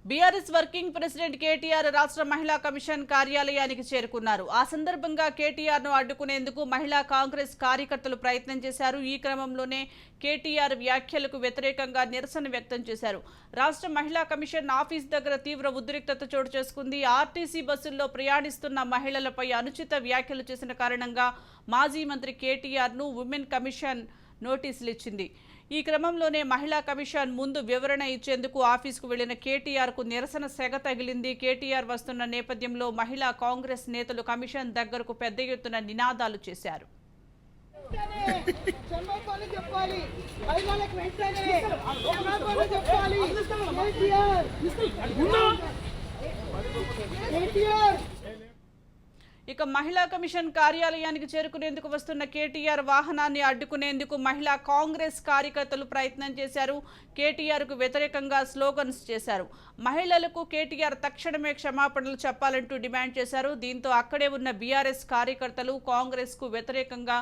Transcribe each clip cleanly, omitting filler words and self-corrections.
BRS working president KTR రాష్ట్ర మహిళా commission కార్యాలయానికి చేరుకున్నారు. ఆ సందర్భంగా కేటీఆర్ ను అడ్డుకునేందుకు మహిళా కాంగ్రెస్ కార్యకర్తలు ప్రయత్నం చేశారు. ఈ క్రమంలోనే కేటీఆర్ వ్యాఖ్యలకు వ్యతిరేకంగా నిరసన వ్యక్తం చేశారు. రాష్ట్ర మహిళా కమిషన్ ఆఫీస్ దగ్గర తీవ్ర ఉద్రిక్తత చోటు చేసుకుంది. ఆర్టీసీ బస్సుల్లో ప్రయాణిస్తున్న మహిళలపై అనుచిత వ్యాఖ్యలు చేసిన కారణంగా మాజీ మంత్రి కేటీఆర్ ను ఉమెన్ కమిషన్ నోటీసులు ఇచ్చింది. ఈ క్రమంలోనే మహిళా కమిషన్ ముందు వివరణ ఇచ్చేందుకు ఆఫీసుకు వెళ్లిన కేటీఆర్ కు నిరసన సెగ తగిలింది. కేటీఆర్ వస్తున్న నేపథ్యంలో మహిళా కాంగ్రెస్ నేతలు కమిషన్ దగ్గరకు పెద్ద ఎత్తున నినాదాలు చేశారు. ఇక మహిళా కమిషన్ కార్యాలయానికి చేరుకునేందుకు వస్తున్న కేటీఆర్ వాహనాన్ని అడ్డుకునేందుకు మహిళా కాంగ్రెస్ కార్యకర్తలు ప్రయత్నం చేశారు. కేటీఆర్ కు వ్యతిరేకంగా స్లోగన్స్ చేశారు. మహిళలకు కేటీఆర్ తక్షణమే క్షమాపణలు చెప్పాలంటూ డిమాండ్ చేశారు. దీంతో అక్కడే ఉన్న బీఆర్ఎస్ కార్యకర్తలు కాంగ్రెస్ కు వ్యతిరేకంగా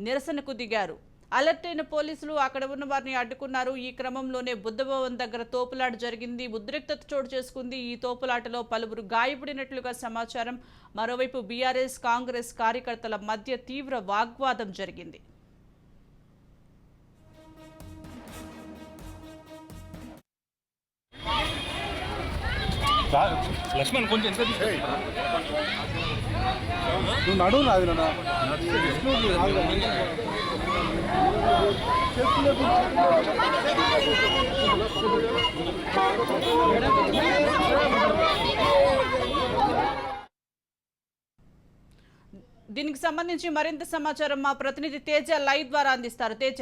నిరసనకు దిగారు. అలర్ట్ అయిన పోలీసులు అక్కడ ఉన్న వారిని అడ్డుకున్నారు. ఈ క్రమంలోనే బుద్ధభవన్ దగ్గర తోపులాట జరిగింది. ఉద్రిక్తత చోటు చేసుకుంది. ఈ తోపులాటలో పలువురు గాయపడినట్లుగా సమాచారం. మరోవైపు బీఆర్ఎస్ కాంగ్రెస్ కార్యకర్తల మధ్య తీవ్ర వాగ్వాదం జరిగింది. లక్ష్మణ్ కొంచెం నడు నాది దీనికి సంబంధించి మరింత సమాచారం మా ప్రతినిధి తేజ లైవ్ ద్వారా అందిస్తారు. తేజ.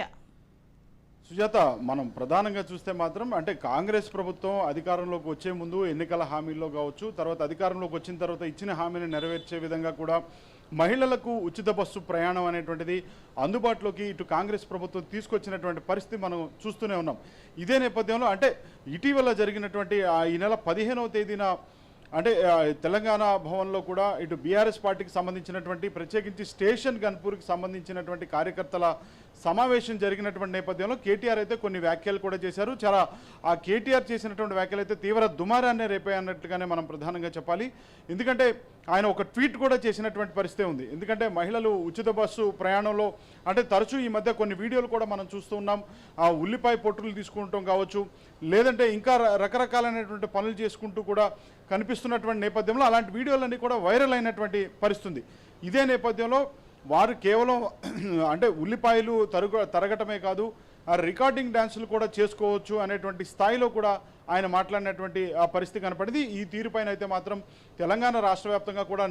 సుజాత, మనం ప్రధానంగా చూస్తే మాత్రం అంటే కాంగ్రెస్ ప్రభుత్వం అధికారంలోకి వచ్చే ముందు ఎన్నికల హామీల్లో కావచ్చు, తర్వాత అధికారంలోకి వచ్చిన తర్వాత ఇచ్చిన హామీని నెరవేర్చే విధంగా కూడా మహిళలకు ఉచిత బస్సు ప్రయాణం అనేటువంటిది అందుబాటులోకి ఇటు కాంగ్రెస్ ప్రభుత్వం తీసుకొచ్చినటువంటి పరిస్థితి మనం చూస్తూనే ఉన్నాం. ఇదే నేపథ్యంలో అంటే ఇటీవల జరిగినటువంటి ఈ నెల 15వ తేదీన అంటే తెలంగాణ భవన్లో కూడా ఇటు బీఆర్ఎస్ పార్టీకి సంబంధించినటువంటి ప్రత్యేకించి స్టేషన్ గన్పూర్కి సంబంధించినటువంటి కార్యకర్తల సమావేశం జరిగినటువంటి నేపథ్యంలో కేటీఆర్ అయితే కొన్ని వ్యాఖ్యలు కూడా చేశారు. చాలా ఆ కేటీఆర్ చేసినటువంటి వ్యాఖ్యలు అయితే తీవ్ర దుమారాన్ని రేపే అన్నట్టుగానే మనం ప్రధానంగా చెప్పాలి. ఎందుకంటే ఆయన ఒక ట్వీట్ కూడా చేసినటువంటి పరిస్థితి ఉంది. ఎందుకంటే మహిళలు ఉచిత బస్సు ప్రయాణంలో అంటే తరచూ ఈ మధ్య కొన్ని వీడియోలు కూడా మనం చూస్తూ ఉన్నాం. ఆ ఉల్లిపాయ పొట్టులు తీసుకుంటాం కావచ్చు, లేదంటే ఇంకా రకరకాలైనటువంటి పనులు చేసుకుంటూ కూడా కనిపిస్తున్నటువంటి నేపథ్యంలో అలాంటి వీడియోలన్నీ కూడా వైరల్ అయినటువంటి పరిస్థితి. ఇదే నేపథ్యంలో వారు కేవలం అంటే ఉల్లిపాయలు తరగటమే కాదు, ఆ రికార్డింగ్ డ్యాన్సులు కూడా చేసుకోవచ్చు అనేటువంటి స్థాయిలో కూడా ఆయన మాట్లాడినటువంటి ఆ పరిస్థితి కనపడింది. ఈ తీరుపైన అయితే మాత్రం తెలంగాణ రాష్ట్ర వ్యాప్తంగా కూడా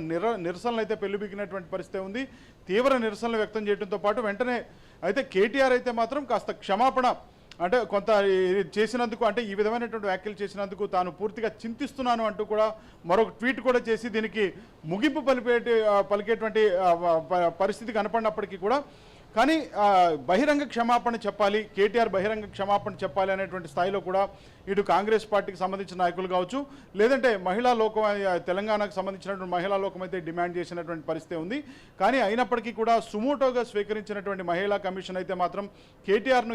నిరసనలు అయితే పెళ్లిబిగినటువంటి పరిస్థితి ఉంది. తీవ్ర నిరసనలు వ్యక్తం చేయడంతో పాటు వెంటనే అయితే కేటీఆర్ అయితే మాత్రం కాస్త క్షమాపణ అంటే కొంత చేసినందుకు అంటే ఈ విధమైనటువంటి వ్యాఖ్యలు చేసినందుకు తాను పూర్తిగా చింతిస్తున్నాను అంటూ కూడా మరొక ట్వీట్ కూడా చేసి దీనికి ముగింపు పలికేటువంటి పరిస్థితి కనపడినప్పటికీ కూడా కానీ బహిరంగ క్షమాపణ చెప్పాలి, కేటీఆర్ బహిరంగ క్షమాపణ చెప్పాలి అనేటువంటి స్థాయిలో కూడా ఇటు కాంగ్రెస్ పార్టీకి సంబంధించిన నాయకులు కావచ్చు, లేదంటే మహిళా లోకం తెలంగాణకు సంబంధించినటువంటి మహిళా లోకం అయితే డిమాండ్ చేసినటువంటి పరిస్థితి ఉంది. కానీ అయినప్పటికీ కూడా సుమోటోగా స్వీకరించినటువంటి మహిళా కమిషన్ అయితే మాత్రం కేటీఆర్ను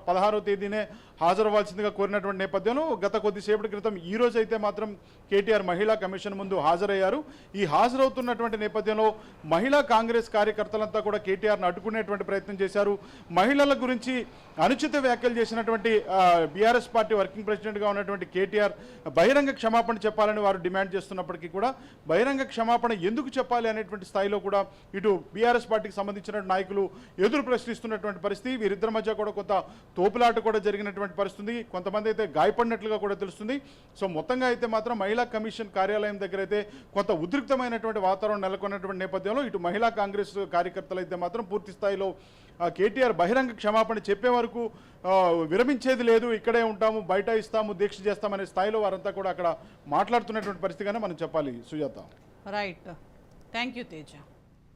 16వ తేదీనే హాజరవ్వాల్సిందిగా కోరినటువంటి నేపథ్యంలో గత కొద్దిసేపటి క్రితం ఈ రోజు అయితే మాత్రం కేటీఆర్ మహిళా కమిషన్ ముందు హాజరయ్యారు. ఈ హాజరవుతున్నటువంటి నేపథ్యంలో మహిళా కాంగ్రెస్ కార్యకర్తలంతా కూడా కేటీఆర్ను అడ్డుకునేటువంటి ప్రయత్నం చేశారు. మహిళల గురించి అనుచిత వ్యాఖ్యలు చేసినటువంటి బీఆర్ఎస్ పార్టీ వర్కింగ్ ప్రెసిడెంట్గా ఉన్నటువంటి కేటీఆర్ బహిరంగ క్షమాపణ చెప్పాలని వారు డిమాండ్ చేస్తున్నప్పటికీ కూడా బహిరంగ క్షమాపణ ఎందుకు చెప్పాలి అనేటువంటి స్థాయిలో కూడా ఇటు బీఆర్ఎస్ పార్టీకి సంబంధించిన నాయకులు ఎదురు ప్రశ్నిస్తున్నటువంటి పరిస్థితి. వీరిద్దరి మధ్య కూడా కొంత తోపులాట కూడా జరిగినటువంటి పరిస్థితి, కొంతమంది అయితే గాయపడినట్లుగా కూడా తెలుస్తుంది. సో మొత్తంగా అయితే మాత్రం మహిళా కమిషన్ కార్యాలయం దగ్గర అయితే కొంత ఉద్రిక్తమైనటువంటి వాతావరణం నెలకొన్నటువంటి నేపథ్యంలో ఇటు మహిళా కాంగ్రెస్ కార్యకర్తలు అయితే మాత్రం పూర్తి స్థాయిలో కేటీఆర్ బహిరంగ క్షమాపణ చెప్పే వరకు విరమించేది లేదు, ఇక్కడే ఉంటాము, బయట ఇస్తాము, దీక్ష చేస్తామనే స్థాయిలో వారంతా కూడా అక్కడ మాట్లాడుతున్నటువంటి పరిస్థితిగానే మనం చెప్పాలి. Sujatha. Right, thank you Teja.